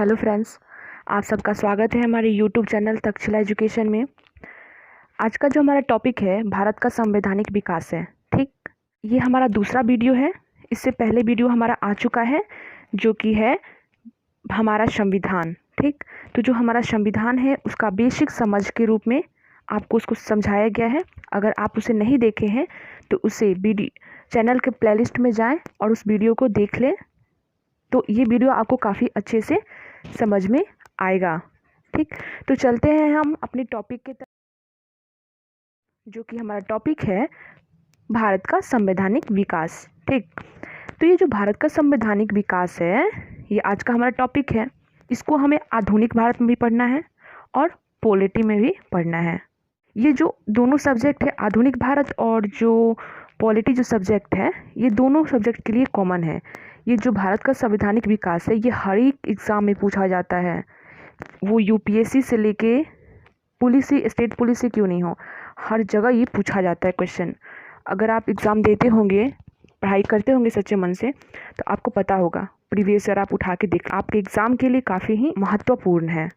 Hello friends, आप सबका स्वागत है हमारे यूट्यूब चैनल तक्षशिला एजुकेशन में। आज का जो हमारा टॉपिक है भारत का संवैधानिक विकास है। ठीक, ये हमारा दूसरा वीडियो है। इससे पहले वीडियो हमारा आ चुका है जो कि है हमारा संविधान। ठीक, तो जो हमारा संविधान है उसका बेसिक समझ के रूप में आपको उसको समझाया गया है। अगर आप उसे नहीं देखे हैं तो उसे चैनल के प्लेलिस्ट में जाएं और उस वीडियो को देख लें, तो ये वीडियो आपको काफ़ी अच्छे से समझ में आएगा। ठीक, तो चलते हैं हम अपने टॉपिक के तरफ, जो कि हमारा टॉपिक है भारत का संवैधानिक विकास। ठीक, तो ये जो भारत का संवैधानिक विकास है ये आज का हमारा टॉपिक है। इसको हमें आधुनिक भारत में भी पढ़ना है और पॉलिटी में भी पढ़ना है। ये जो दोनों सब्जेक्ट है, आधुनिक भारत और जो पॉलिटी जो सब्जेक्ट है, ये दोनों सब्जेक्ट के लिए कॉमन है। ये जो भारत का संवैधानिक विकास है ये हर एक एग्ज़ाम में पूछा जाता है। वो यूपीएससी से लेके पुलिस से, स्टेट पुलिस से क्यों नहीं हो, हर जगह ये पूछा जाता है क्वेश्चन। अगर आप एग्ज़ाम देते होंगे, पढ़ाई करते होंगे सच्चे मन से, तो आपको पता होगा। प्रीवियस ईयर आप उठा के देख, आपके एग्ज़ाम के लिए काफ़ी ही महत्वपूर्ण है।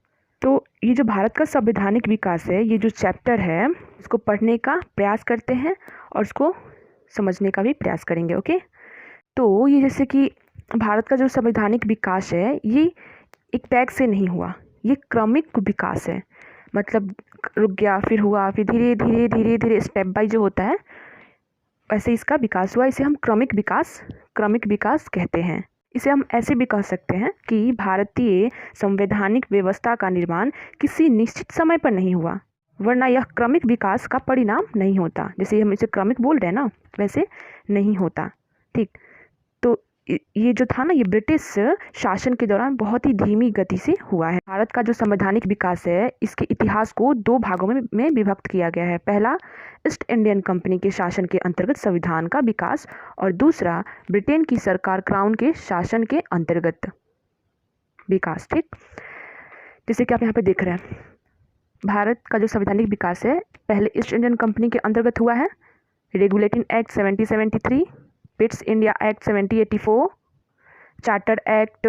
तो ये जो भारत का संवैधानिक विकास है, ये जो चैप्टर है इसको पढ़ने का प्रयास करते हैं और उसको समझने का भी प्रयास करेंगे। ओके, तो ये जैसे कि भारत का जो संवैधानिक विकास है ये एक टैग से नहीं हुआ, ये क्रमिक विकास है। मतलब रुक गया फिर हुआ, फिर धीरे धीरे धीरे धीरे स्टेप बाय जो होता है वैसे इसका विकास हुआ। इसे हम क्रमिक विकास कहते हैं। इसे हम ऐसे भी कह सकते हैं कि भारतीय संवैधानिक व्यवस्था का निर्माण किसी निश्चित समय पर नहीं हुआ, वरना यह क्रमिक विकास का परिणाम नहीं होता। जैसे हम इसे क्रमिक बोल रहे हैं ना, वैसे नहीं होता। ठीक, तो ये जो था ना, ये ब्रिटिश शासन के दौरान बहुत ही धीमी गति से हुआ है। भारत का जो संवैधानिक विकास है इसके इतिहास को दो भागों में विभक्त किया गया है। पहला, ईस्ट इंडियन कंपनी के शासन के अंतर्गत संविधान का विकास, और दूसरा ब्रिटेन की सरकार क्राउन के शासन के अंतर्गत विकास। ठीक, जैसे कि आप यहाँ पे देख रहे हैं, भारत का जो संवैधानिक विकास है पहले ईस्ट इंडियन कंपनी के अंतर्गत हुआ है। Regulating act 1773, Pitt's India act 1784, charter act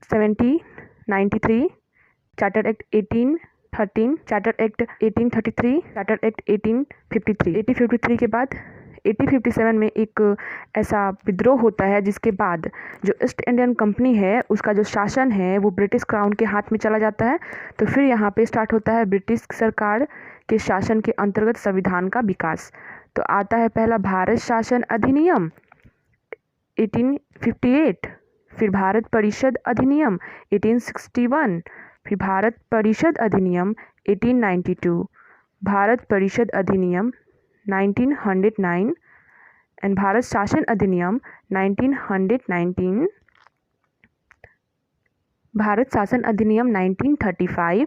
1793, charter act 1813, charter act 1833, charter act 1853। 1853 के बाद 1857 में एक ऐसा विद्रोह होता है जिसके बाद जो ईस्ट इंडियन कंपनी है उसका जो शासन है वो ब्रिटिश क्राउन के हाथ में चला जाता है। तो फिर यहाँ पे स्टार्ट होता है ब्रिटिश सरकार के शासन के अंतर्गत संविधान का विकास। तो आता है पहला भारत शासन अधिनियम 1858, फिर भारत परिषद अधिनियम 1861, फिर भारत परिषद अधिनियम 1892, भारत परिषद अधिनियम 1909 एंड भारत शासन अधिनियम 1919, भारत शासन अधिनियम 1935,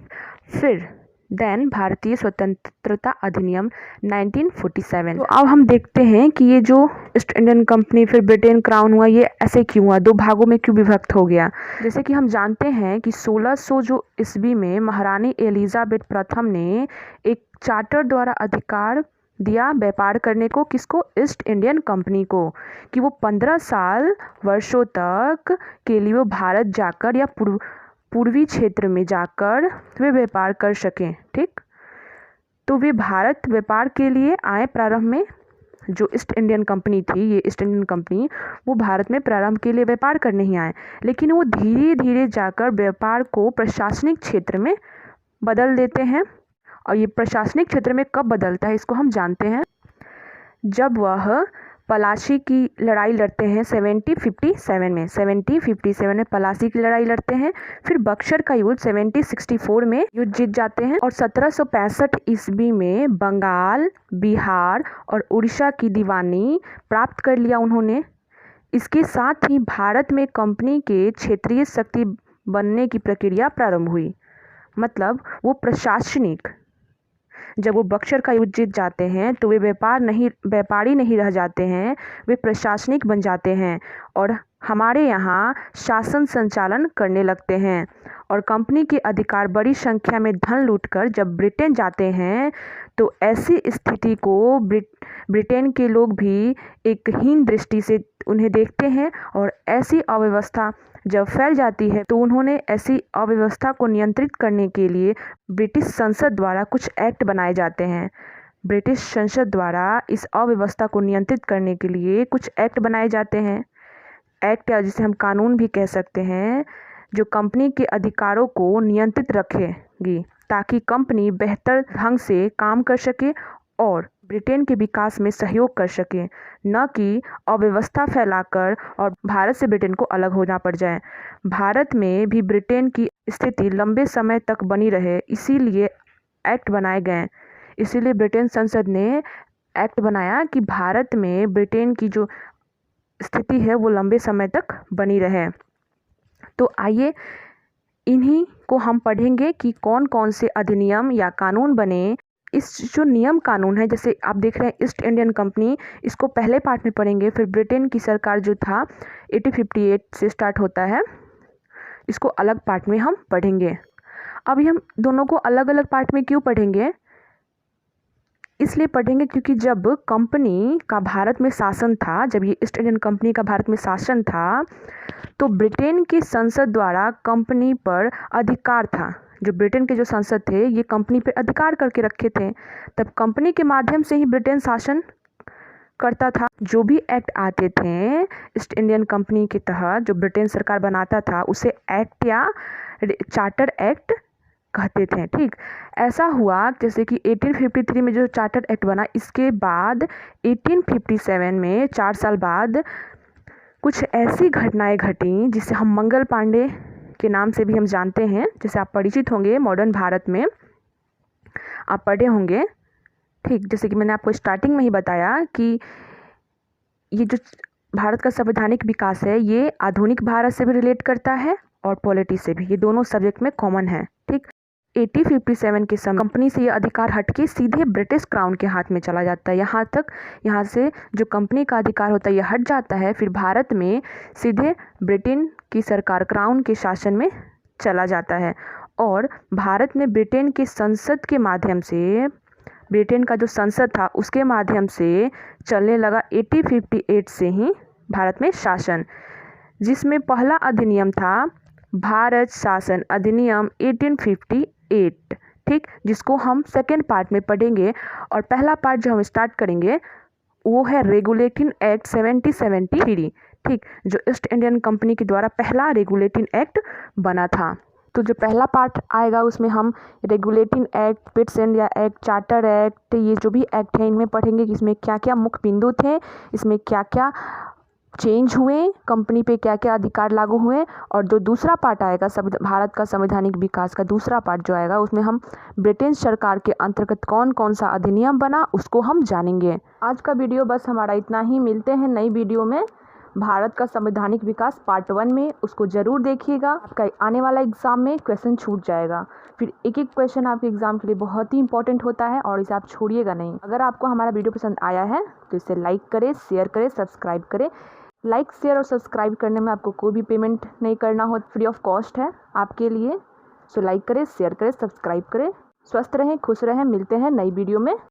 फिर देन भारतीय स्वतंत्रता अधिनियम 1947। तो अब हम देखते हैं कि ये जो ईस्ट इंडियन कंपनी फिर ब्रिटेन क्राउन हुआ, ये ऐसे क्यों हुआ, दो भागों में क्यों विभक्त हो गया। जैसे कि हम जानते हैं कि 1600 जो ईस्वी में महारानी एलिजाबेथ प्रथम ने एक चार्टर द्वारा अधिकार दिया व्यापार करने को, किसको, ईस्ट इंडियन कंपनी को, कि वो 15 वर्षों तक के लिए वो भारत जाकर या पूर्वी क्षेत्र में जाकर वे व्यापार कर सकें। ठीक, तो वे भारत व्यापार के लिए आए। प्रारंभ में जो ईस्ट इंडियन कंपनी थी, ये ईस्ट इंडियन कंपनी, वो भारत में प्रारंभ के लिए व्यापार करने ही आए, लेकिन वो धीरे धीरे जाकर व्यापार को प्रशासनिक क्षेत्र में बदल देते हैं। और ये प्रशासनिक क्षेत्र में कब बदलता है इसको हम जानते हैं, जब वह पलासी की लड़ाई लड़ते हैं 1757 में। 1757 में पलासी की लड़ाई लड़ते हैं। फिर बक्सर का युद्ध 1764 में युद्ध जीत जाते हैं। और 1765 ईस्वी में बंगाल, बिहार और उड़ीसा की दीवानी प्राप्त कर लिया उन्होंने। इसके साथ ही भारत में कंपनी के क्षेत्रीय शक्ति बनने की प्रक्रिया प्रारंभ हुई। मतलब वो प्रशासनिक, जब वो बक्सर का युद्ध जीत जाते हैं तो वे व्यापारी नहीं रह जाते हैं, वे प्रशासनिक बन जाते हैं और हमारे यहाँ शासन संचालन करने लगते हैं। और कंपनी के अधिकार बड़ी संख्या में धन लूटकर जब ब्रिटेन जाते हैं तो ऐसी स्थिति को ब्रिटेन के लोग भी एक हीन दृष्टि से उन्हें देखते हैं और ऐसी अव्यवस्था जब फैल जाती है तो उन्होंने ऐसी अव्यवस्था को नियंत्रित करने के लिए ब्रिटिश संसद द्वारा कुछ एक्ट बनाए जाते हैं। ब्रिटिश संसद द्वारा इस अव्यवस्था को नियंत्रित करने के लिए कुछ एक्ट बनाए जाते हैं। एक्ट या जिसे हम कानून भी कह सकते हैं, जो कंपनी के अधिकारों को नियंत्रित रखेगी ताकि कंपनी बेहतर ढंग से काम कर सके और ब्रिटेन के विकास में सहयोग कर सके, न कि अव्यवस्था फैलाकर और भारत से ब्रिटेन को अलग होना पड़ जाए। भारत में भी ब्रिटेन की स्थिति लंबे समय तक बनी रहे, इसीलिए एक्ट बनाए गए। इसीलिए ब्रिटेन संसद ने एक्ट बनाया कि भारत में ब्रिटेन की जो स्थिति है वो लंबे समय तक बनी रहे। तो आइए इन्हीं को हम पढ़ेंगे कि कौन कौन से अधिनियम या कानून बने। इस जो नियम कानून है, जैसे आप देख रहे हैं ईस्ट इंडियन कंपनी, इसको पहले पार्ट में पढ़ेंगे। फिर ब्रिटेन की सरकार जो था 1858 से स्टार्ट होता है, इसको अलग पार्ट में हम पढ़ेंगे। अभी हम दोनों को अलग अलग पार्ट में क्यों पढ़ेंगे? इसलिए पढ़ेंगे क्योंकि जब कंपनी का भारत में शासन था, जब ये ईस्ट इंडियन कंपनी का भारत में शासन था, तो ब्रिटेन की संसद द्वारा कंपनी पर अधिकार था। जो ब्रिटेन के जो संसद थे ये कंपनी पे अधिकार करके रखे थे। तब कंपनी के माध्यम से ही ब्रिटेन शासन करता था। जो भी एक्ट आते थे ईस्ट इंडियन कंपनी के तहत, जो ब्रिटेन सरकार बनाता था, उसे एक्ट या चार्टर एक्ट कहते थे। ठीक ऐसा हुआ जैसे कि 1853 में जो चार्टर एक्ट बना, इसके बाद 1857 में 4 साल बाद कुछ ऐसी घटनाएं घटी जिसे हम मंगल पांडे के नाम से भी हम जानते हैं, जैसे आप परिचित होंगे, मॉडर्न भारत में आप पढ़े होंगे। ठीक, जैसे कि मैंने आपको स्टार्टिंग में ही बताया कि ये जो भारत का संवैधानिक विकास है ये आधुनिक भारत से भी रिलेट करता है और पॉलिटी से भी, ये दोनों सब्जेक्ट में कॉमन है। ठीक, 1857 के समय कंपनी से ये अधिकार हटके सीधे ब्रिटिश क्राउन के हाथ में चला जाता है। यहाँ से जो कंपनी का अधिकार होता है ये हट जाता है, फिर भारत में सीधे ब्रिटेन की सरकार क्राउन के शासन में चला जाता है। और भारत में ब्रिटेन के संसद के माध्यम से, ब्रिटेन का जो संसद था उसके माध्यम से चलने लगा 1858 से ही भारत में शासन, जिसमें पहला अधिनियम था भारत शासन अधिनियम 1858। ठीक, जिसको हम सेकेंड पार्ट में पढ़ेंगे। और पहला पार्ट जो हम स्टार्ट करेंगे वो है रेगुलेटिंग एक्ट 1773। ठीक, जो ईस्ट इंडियन कंपनी के द्वारा पहला रेगुलेटिंग एक्ट बना था। तो जो पहला पार्ट आएगा उसमें हम regulating act, Pitt's India act, charter act, ये जो भी एक्ट हैं इनमें पढ़ेंगे कि इसमें क्या क्या मुख्य बिंदु थे, इसमें क्या क्या चेंज हुए, कंपनी पे क्या क्या अधिकार लागू हुए। और जो दूसरा पार्ट आएगा भारत का संवैधानिक विकास का दूसरा पार्ट जो आएगा, उसमें हम ब्रिटेन सरकार के अंतर्गत कौन कौन सा अधिनियम बना उसको हम जानेंगे। आज का वीडियो बस हमारा इतना ही। मिलते हैं नई वीडियो में भारत का संवैधानिक विकास पार्ट 1 में, उसको ज़रूर देखिएगा। आपका आने वाला एग्ज़ाम में क्वेश्चन छूट जाएगा। फिर एक एक क्वेश्चन आपके एग्ज़ाम के लिए बहुत ही इंपॉर्टेंट होता है और इसे आप छोड़िएगा नहीं। अगर आपको हमारा वीडियो पसंद आया है तो इसे लाइक करें, शेयर करें, सब्सक्राइब करें। लाइक, शेयर और सब्सक्राइब करने में आपको कोई भी पेमेंट नहीं करना हो, फ्री ऑफ कॉस्ट है आपके लिए। सो लाइक करें, शेयर करें, सब्सक्राइब करें। स्वस्थ रहें, खुश रहें। मिलते हैं नई वीडियो में।